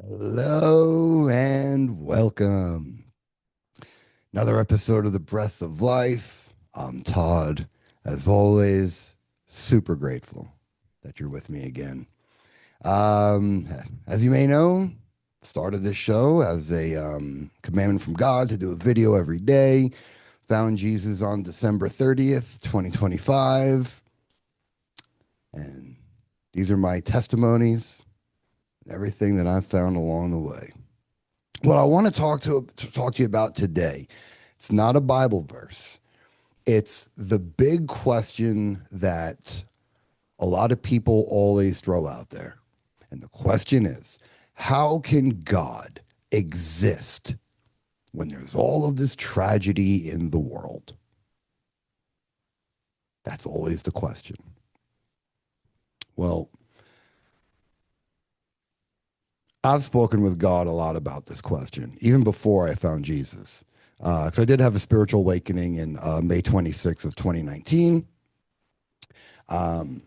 Hello and welcome. Another episode of The Breath of Life. I'm Todd. As always, super grateful that you're with me again. Um, as you may know, started this show as a commandment from God to do a video every day. Found Jesus on December 30th, 2025. And these are my testimonies and everything that I've found along the way. What I want to talk to you about today, it's not a Bible verse. It's the big question that a lot of people always throw out there. And the question is, how can God exist when there's all of this tragedy in the world? That's always the question. Well, I've spoken with God a lot about this question, even before I found Jesus. Because I did have a spiritual awakening in May 26th of 2019. Um,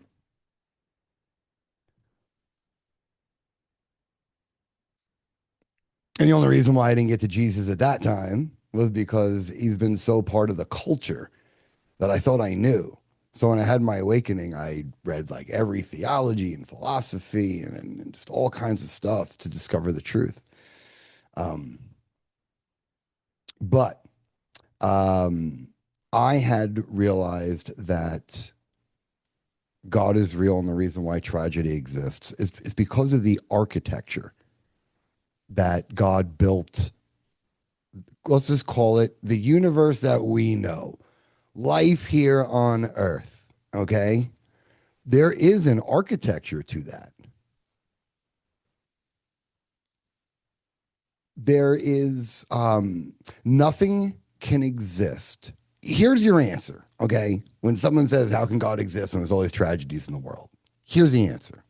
and the only reason why I didn't get to Jesus at that time was because he's been so part of the culture that I thought I knew. So when I had my awakening, I read like every theology and philosophy and just all kinds of stuff to discover the truth. Um, but um, I had realized that God is real, and the reason why tragedy exists is because of the architecture that God built. Let's just call it the universe that we know, life here on Earth. Okay. There is an architecture to that. There is nothing can exist. Here's your answer. Okay. When someone says, how can God exist when there's all these tragedies in the world? Here's the answer.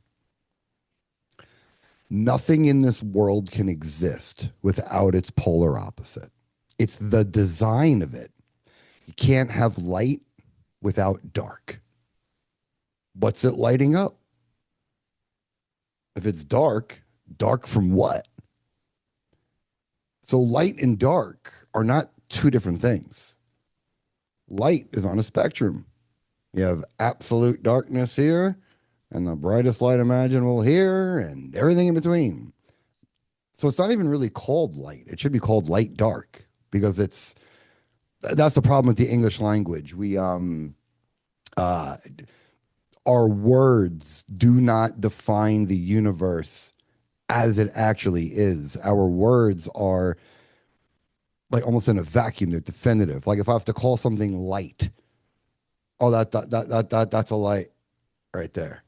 Nothing in this world can exist without its polar opposite. It's the design of it. You can't have light without dark. What's it lighting up? If it's dark, dark from what? So light and dark are not two different things. Light is on a spectrum. You have absolute darkness here and the brightest light imaginable here and everything in between. So it's not even really called light. It should be called light dark because that's the problem with the English language. Uh our words do not define the universe as it actually is. Our words are like almost in a vacuum. They're definitive. Like if I have to call something light, oh that's a light right there.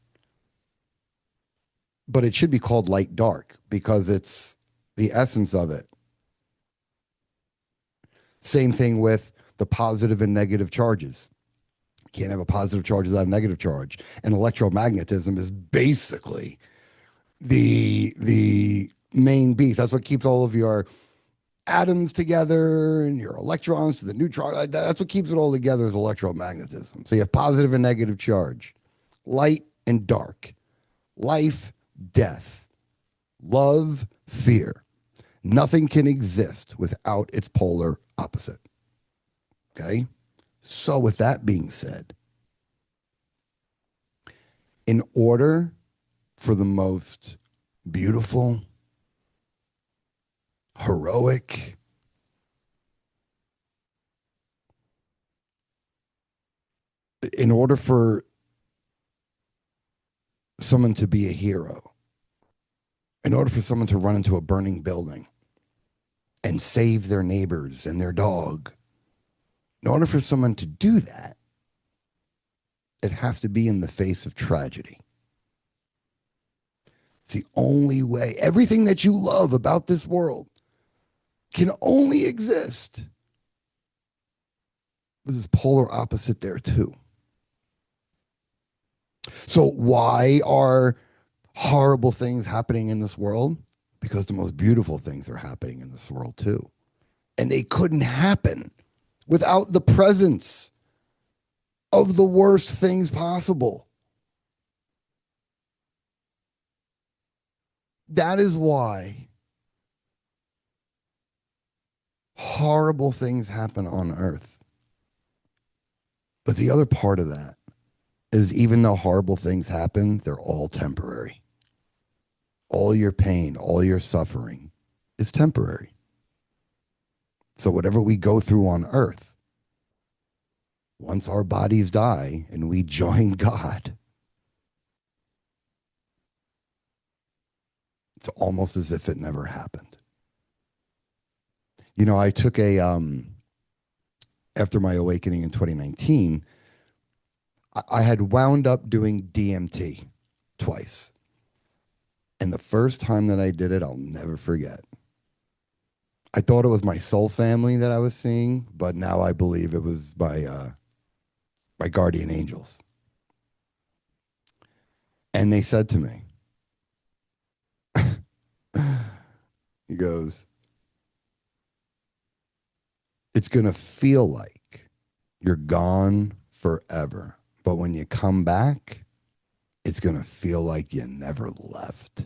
But it should be called light dark because it's the essence of it. Same thing with the positive and negative charges. You can't have a positive charge without a negative charge. And electromagnetism is basically the main beast. That's what keeps all of your atoms together and your electrons to the neutron. That's what keeps it all together is electromagnetism. So you have positive and negative charge, light and dark, life, death, love, fear. Nothing can exist without its polar opposite. Okay. So, with that being said, in order for the most beautiful, heroic, in order for someone to be a hero, in order for someone to run into a burning building and save their neighbors and their dog, in order for someone to do that, it has to be in the face of tragedy. It's the only way. Everything that you love about this world can only exist with this polar opposite there, too. So, why are horrible things happening in this world? Because the most beautiful things are happening in this world, too. And they couldn't happen without the presence of the worst things possible. That is why horrible things happen on earth. But the other part of that is even though horrible things happen, they're all temporary. All your pain, all your suffering is temporary. So whatever we go through on earth, once our bodies die and we join God, it's almost as if it never happened. You know, I took after my awakening in 2019, I had wound up doing DMT twice. And the first time that I did it, I'll never forget. I thought it was my soul family that I was seeing, but now I believe it was my guardian angels. And they said to me, he goes, it's going to feel like you're gone forever. But when you come back, it's going to feel like you never left.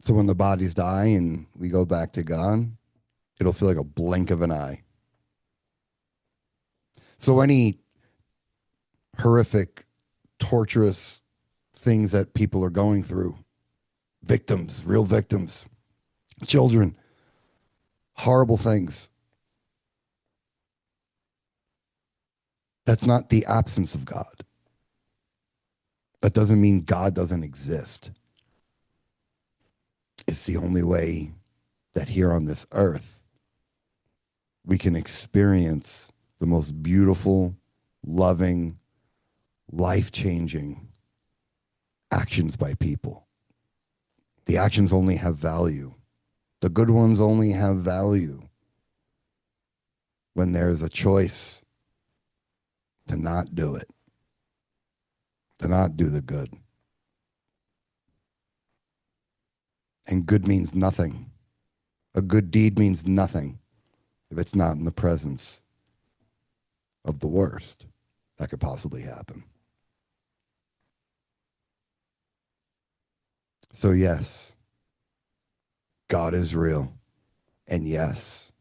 So when the bodies die and we go back to God, it'll feel like a blink of an eye. So any horrific, torturous things that people are going through, victims, real victims, children, horrible things. That's not the absence of God. That doesn't mean God doesn't exist. It's the only way that here on this earth we can experience the most beautiful, loving, life-changing actions by people. The actions only have value. The good ones only have value when there's a choice to not do it, to not do the good. And good means nothing. A good deed means nothing if it's not in the presence of the worst that could possibly happen. So, yes, God is real. And yes,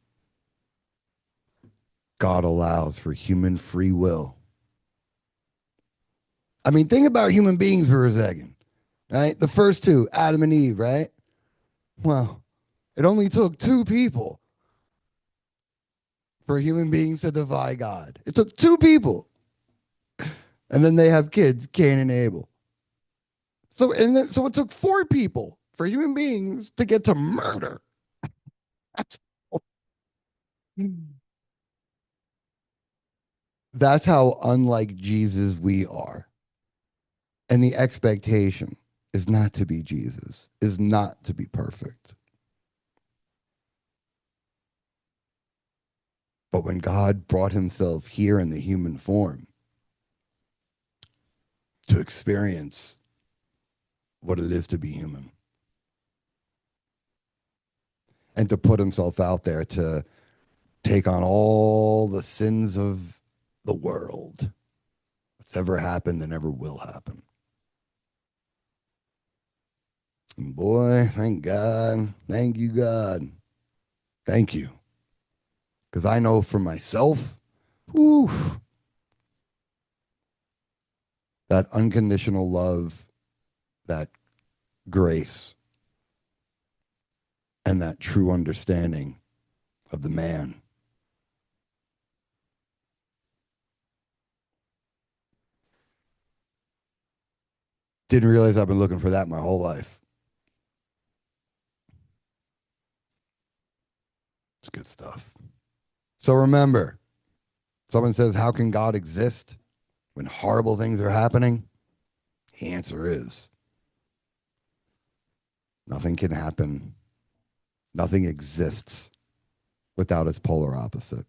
God allows for human free will. I mean, think about human beings for a second, right? The first two, Adam and Eve, right? Well, it only took two people for human beings to defy God. It took two people. And then they have kids, Cain and Abel. So it took four people for human beings to get to murder. That's how unlike Jesus we are. And the expectation is not to be Jesus, is not to be perfect. But when God brought himself here in the human form to experience what it is to be human and to put himself out there to take on all the sins of the world that's ever happened and ever will happen. And boy, thank God. Thank you, God. Thank you. Because I know for myself, whew, that unconditional love, that grace, and that true understanding of the man. Didn't realize I've been looking for that my whole life. It's good stuff. So remember, someone says, how can God exist when horrible things are happening? The answer is nothing can happen. Nothing exists without its polar opposite.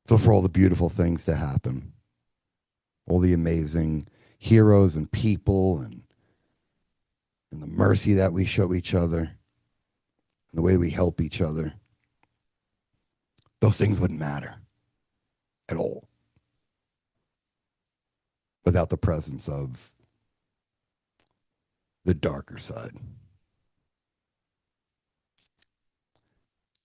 So for all the beautiful things to happen, all the amazing heroes and people and the mercy that we show each other and the way we help each other, those things wouldn't matter at all without the presence of the darker side.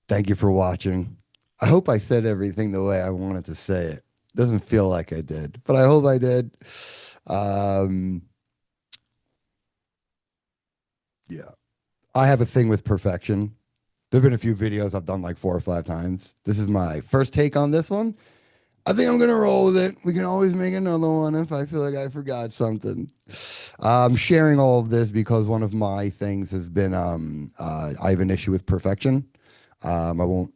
Thank you for watching. I hope I said everything the way I wanted to say it. Doesn't feel like I did, but I hope I did. Um, yeah. I have a thing with perfection. There have been a few videos I've done like 4 or 5 times. This is my first take on this one. I think I'm gonna roll with it. We can always make another one if I feel like I forgot something. I'm sharing all of this because one of my things has been I have an issue with perfection. I won't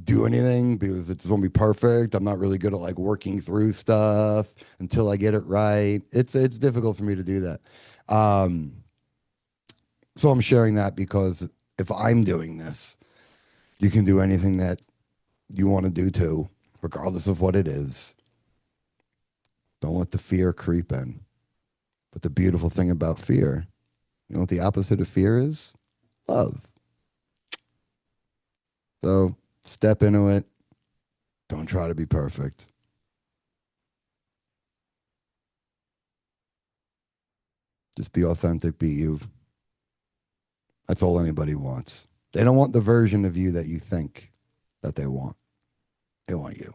do anything because it's gonna be perfect. I'm not really good at like working through stuff until I get it right. It's difficult for me to do that. Um, so I'm sharing that because if I'm doing this, you can do anything that you want to do too, regardless of what it is. Don't let the fear creep in. But the beautiful thing about fear, you know what the opposite of fear is? Love. So step into it. Don't try to be perfect. Just be authentic, be you. That's all anybody wants. They don't want the version of you that you think that they want. They want you.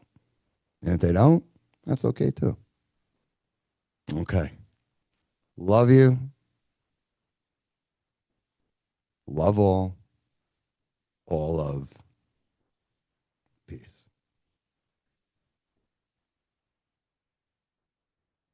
And if they don't, that's okay too. Okay. Love you. Love all. All love.